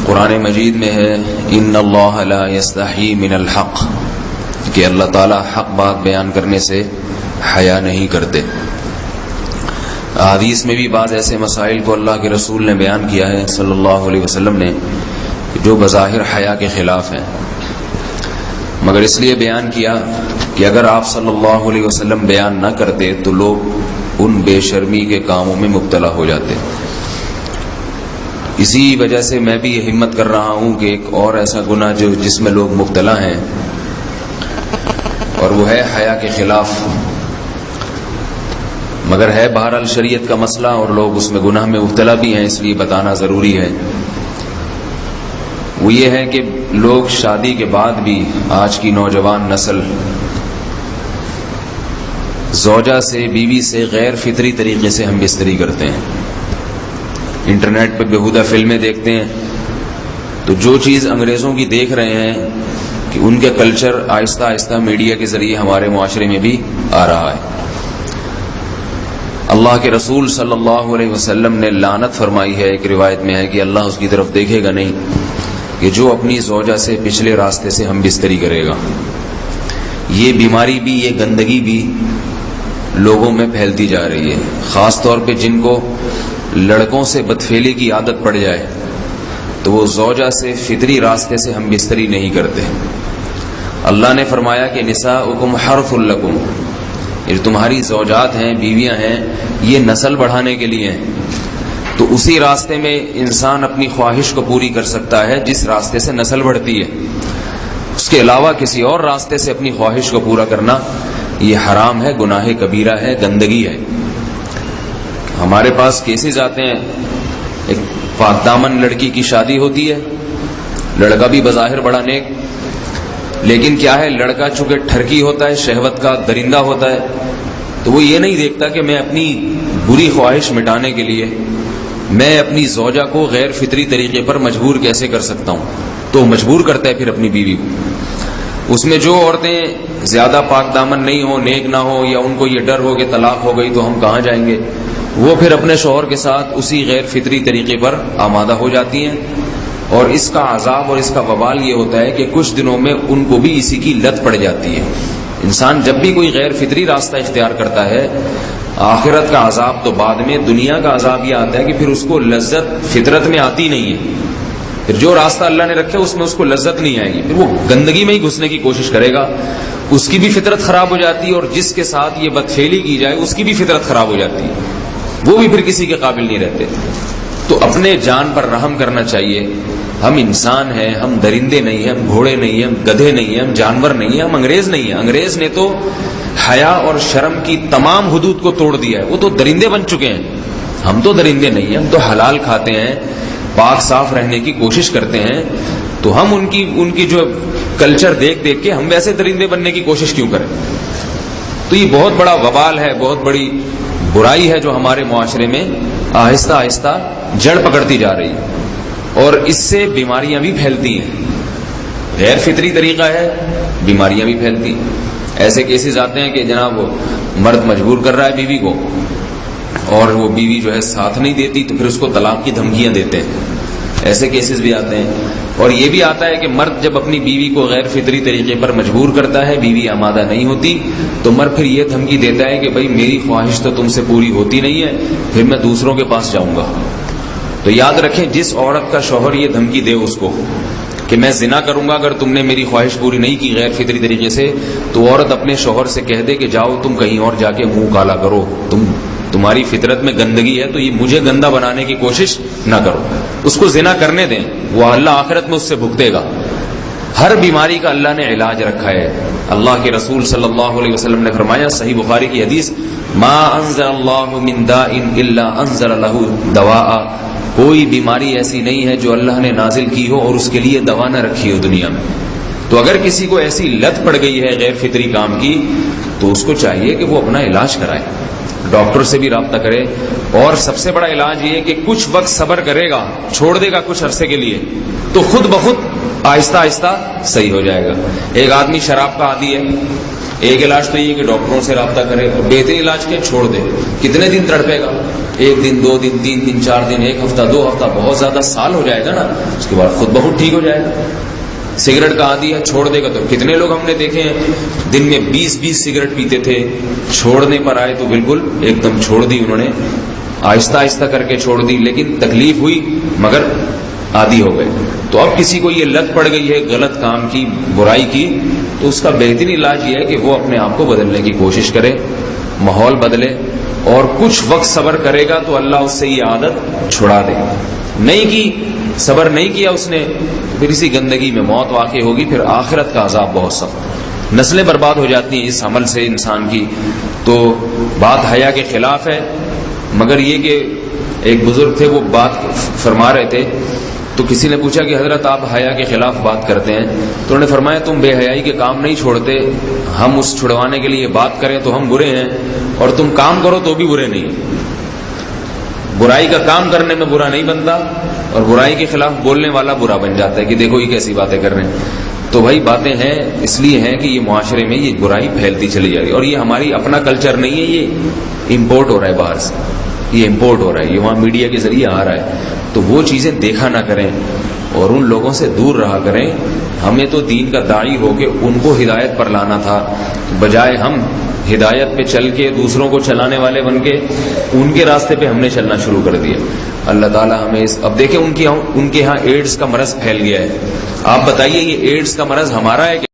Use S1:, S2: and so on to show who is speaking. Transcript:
S1: قرآن مجید میں ہے ان اللہ لا یستحی من الحق، کہ اللہ تعالیٰ حق بات بیان کرنے سے حیا نہیں کرتے۔ حدیث میں بھی بعض ایسے مسائل کو اللہ کے رسول نے بیان کیا ہے صلی اللہ علیہ وسلم نے جو بظاہر حیا کے خلاف ہیں، مگر اس لیے بیان کیا کہ اگر آپ صلی اللہ علیہ وسلم بیان نہ کرتے تو لوگ ان بے شرمی کے کاموں میں مبتلا ہو جاتے۔ اسی وجہ سے میں بھی یہ ہمت کر رہا ہوں کہ ایک اور ایسا گناہ جس میں لوگ مبتلا ہیں، اور وہ ہے حیا کے خلاف، مگر ہے بہرحال شریعت کا مسئلہ اور لوگ اس میں گناہ میں مبتلا بھی ہیں، اس لیے بتانا ضروری ہے۔ وہ یہ ہے کہ لوگ شادی کے بعد بھی، آج کی نوجوان نسل زوجہ سے، بیوی سے غیر فطری طریقے سے ہم بستری کرتے ہیں۔ انٹرنیٹ پہ بیہودہ فلمیں دیکھتے ہیں تو جو چیز انگریزوں کی دیکھ رہے ہیں کہ ان کے کلچر آہستہ آہستہ میڈیا کے ذریعے ہمارے معاشرے میں بھی آ رہا ہے۔ اللہ کے رسول صلی اللہ علیہ وسلم نے لعنت فرمائی ہے، ایک روایت میں ہے کہ اللہ اس کی طرف دیکھے گا نہیں کہ جو اپنی زوجہ سے پچھلے راستے سے ہم بستری کرے گا۔ یہ بیماری بھی، یہ گندگی بھی لوگوں میں پھیلتی جا رہی ہے، خاص طور پہ جن کو لڑکوں سے بدفعلی کی عادت پڑ جائے تو وہ زوجہ سے فطری راستے سے ہم بستری نہیں کرتے۔ اللہ نے فرمایا کہ نساؤکم حرث لکم، یہ تمہاری زوجات ہیں، بیویاں ہیں، یہ نسل بڑھانے کے لیے ہیں۔ تو اسی راستے میں انسان اپنی خواہش کو پوری کر سکتا ہے جس راستے سے نسل بڑھتی ہے، اس کے علاوہ کسی اور راستے سے اپنی خواہش کو پورا کرنا یہ حرام ہے، گناہ کبیرہ ہے، گندگی ہے۔ ہمارے پاس کیسز آتے ہیں، ایک پاک دامن لڑکی کی شادی ہوتی ہے، لڑکا بھی بظاہر بڑا نیک، لیکن کیا ہے، لڑکا چونکہ ٹھرکی ہوتا ہے، شہوت کا درندہ ہوتا ہے، تو وہ یہ نہیں دیکھتا کہ میں اپنی بری خواہش مٹانے کے لیے میں اپنی زوجہ کو غیر فطری طریقے پر مجبور کیسے کر سکتا ہوں، تو مجبور کرتا ہے پھر اپنی بیوی کو۔ اس میں جو عورتیں زیادہ پاک دامن نہیں ہو، نیک نہ ہو، یا ان کو یہ ڈر ہو کہ طلاق ہو گئی تو ہم کہاں جائیں گے، وہ پھر اپنے شوہر کے ساتھ اسی غیر فطری طریقے پر آمادہ ہو جاتی ہیں، اور اس کا عذاب اور اس کا وبال یہ ہوتا ہے کہ کچھ دنوں میں ان کو بھی اسی کی لت پڑ جاتی ہے۔ انسان جب بھی کوئی غیر فطری راستہ اختیار کرتا ہے، آخرت کا عذاب تو بعد میں، دنیا کا عذاب یہ آتا ہے کہ پھر اس کو لذت فطرت میں آتی نہیں ہے، پھر جو راستہ اللہ نے رکھا اس میں اس کو لذت نہیں آئے گی، پھر وہ گندگی میں ہی گھسنے کی کوشش کرے گا، اس کی بھی فطرت خراب ہو جاتی ہے، اور جس کے ساتھ یہ بدفعلی کی جائے اس کی بھی فطرت خراب ہو جاتی ہے، وہ بھی پھر کسی کے قابل نہیں رہتے۔ تو اپنے جان پر رحم کرنا چاہیے۔ ہم انسان ہیں، ہم درندے نہیں ہیں، ہم گھوڑے نہیں ہیں، ہم گدھے نہیں ہیں، ہم جانور نہیں ہیں، ہم انگریز نہیں ہیں۔ انگریز نے تو حیا اور شرم کی تمام حدود کو توڑ دیا ہے، وہ تو درندے بن چکے ہیں، ہم تو درندے نہیں ہیں، ہم تو حلال کھاتے ہیں، پاک صاف رہنے کی کوشش کرتے ہیں، تو ہم ان کی جو کلچر دیکھ دیکھ کے ہم ویسے درندے بننے کی کوشش کیوں کریں؟ تو یہ بہت بڑا وبال ہے، بہت بڑی برائی ہے جو ہمارے معاشرے میں آہستہ آہستہ جڑ پکڑتی جا رہی ہے، اور اس سے بیماریاں بھی پھیلتی ہیں۔ غیر فطری طریقہ ہے، بیماریاں بھی پھیلتی ہیں۔ ایسے کیسز آتے ہیں کہ جناب مرد مجبور کر رہا ہے بیوی کو، اور وہ بیوی جو ہے ساتھ نہیں دیتی، تو پھر اس کو طلاق کی دھمکیاں دیتے ہیں۔ ایسے کیسز بھی آتے ہیں، اور یہ بھی آتا ہے کہ مرد جب اپنی بیوی کو غیر فطری طریقے پر مجبور کرتا ہے، بیوی آمادہ نہیں ہوتی، تو مرد پھر یہ دھمکی دیتا ہے کہ بھائی میری خواہش تو تم سے پوری ہوتی نہیں ہے، پھر میں دوسروں کے پاس جاؤں گا۔ تو یاد رکھیں، جس عورت کا شوہر یہ دھمکی دے اس کو کہ میں زنا کروں گا اگر تم نے میری خواہش پوری نہیں کی غیر فطری طریقے سے، تو عورت اپنے شوہر سے کہہ دے کہ جاؤ تم کہیں اور جا کے منہ کالا کرو، تمہاری فطرت میں گندگی ہے تو یہ مجھے گندا بنانے کی کوشش نہ کرو، اس کو زنا کرنے دیں، وہ اللہ آخرت میں اس سے بھگتے گا۔ ہر بیماری کا اللہ نے علاج رکھا ہے۔ اللہ کے رسول صلی اللہ علیہ وسلم نے فرمایا، صحیح بخاری کی حدیث، ما انزل اللہ من داء الا انزل له دواء، کوئی بیماری ایسی نہیں ہے جو اللہ نے نازل کی ہو اور اس کے لیے دوا نہ رکھی ہو دنیا میں۔ تو اگر کسی کو ایسی لت پڑ گئی ہے غیر فطری کام کی، تو اس کو چاہیے کہ وہ اپنا علاج کرائے۔ ڈاکٹر سے بھی رابطہ کرے. اور سب سے بڑا علاج یہ ہے کہ کچھ وقت صبر کرے گا, چھوڑ دے گا کچھ عرصے کے لیے, تو خود بخود آہستہ آہستہ صحیح ہو جائے گا. ایک آدمی شراب کا عادی ہے, ایک علاج تو یہ کہ ڈاکٹروں سے رابطہ کرے, اور بہترین علاج کے چھوڑ دے. کتنے دن تڑپے گا؟ 1 دن 2 دن 3 دن 4 دن 1 ہفتہ 2 ہفتہ, بہت زیادہ سال ہو جائے گا نا, اس کے بعد خود بخود ٹھیک ہو جائے گا. سگریٹ کا عادی ہے, چھوڑ دے گا تو کتنے لوگ ہم نے دیکھے ہیں دن میں 20 سگریٹ پیتے تھے, چھوڑنے پر آئے تو بالکل ایک دم چھوڑ دی انہوں نے, آہستہ آہستہ کر کے چھوڑ دی, لیکن تکلیف ہوئی مگر عادی ہو گئے. تو اب کسی کو یہ لت پڑ گئی ہے غلط کام کی, برائی کی, تو اس کا بہترین علاج یہ ہے کہ وہ اپنے آپ کو بدلنے کی کوشش کرے, ماحول بدلے, اور کچھ وقت صبر کرے گا تو اللہ اس سے یہ عادت چھڑا دے. نہیں کی, صبر نہیں کیا اس نے, پھر اسی گندگی میں موت واقع ہوگی, پھر آخرت کا عذاب بہت سخت. نسلیں برباد ہو جاتی ہیں اس عمل سے انسان کی. تو بات حیا کے خلاف ہے, مگر یہ کہ ایک بزرگ تھے وہ بات فرما رہے تھے, تو کسی نے پوچھا کہ حضرت آپ حیا کے خلاف بات کرتے ہیں, تو انہوں نے فرمایا تم بے حیائی کے کام نہیں چھوڑتے, ہم اس چھڑوانے کے لیے بات کریں تو ہم برے ہیں, اور تم کام کرو تو بھی برے نہیں. برائی کا کام کرنے میں برا نہیں بنتا, اور برائی کے خلاف بولنے والا برا بن جاتا ہے کہ دیکھو یہ کیسی باتیں کر رہے ہیں. تو بھائی باتیں ہیں اس لیے ہیں کہ یہ معاشرے میں یہ برائی پھیلتی چلی جا رہی ہے, اور یہ ہماری اپنا کلچر نہیں ہے, یہ امپورٹ ہو رہا ہے باہر سے, یہ امپورٹ ہو رہا ہے, یہ وہاں میڈیا کے ذریعے آ رہا ہے. تو وہ چیزیں دیکھا نہ کریں اور ان لوگوں سے دور رہا کریں. ہمیں تو دین کا داعی ہو کے ان کو ہدایت پر لانا تھا, بجائے ہم ہدایت پہ چل کے دوسروں کو چلانے والے بن کے ان کے راستے پہ ہم نے چلنا شروع کر دیا. اللہ تعالیٰ ہمیں اب دیکھیں ان کے ہاں ایڈز کا مرض پھیل گیا ہے. آپ بتائیے یہ ایڈز کا مرض ہمارا ہے کہ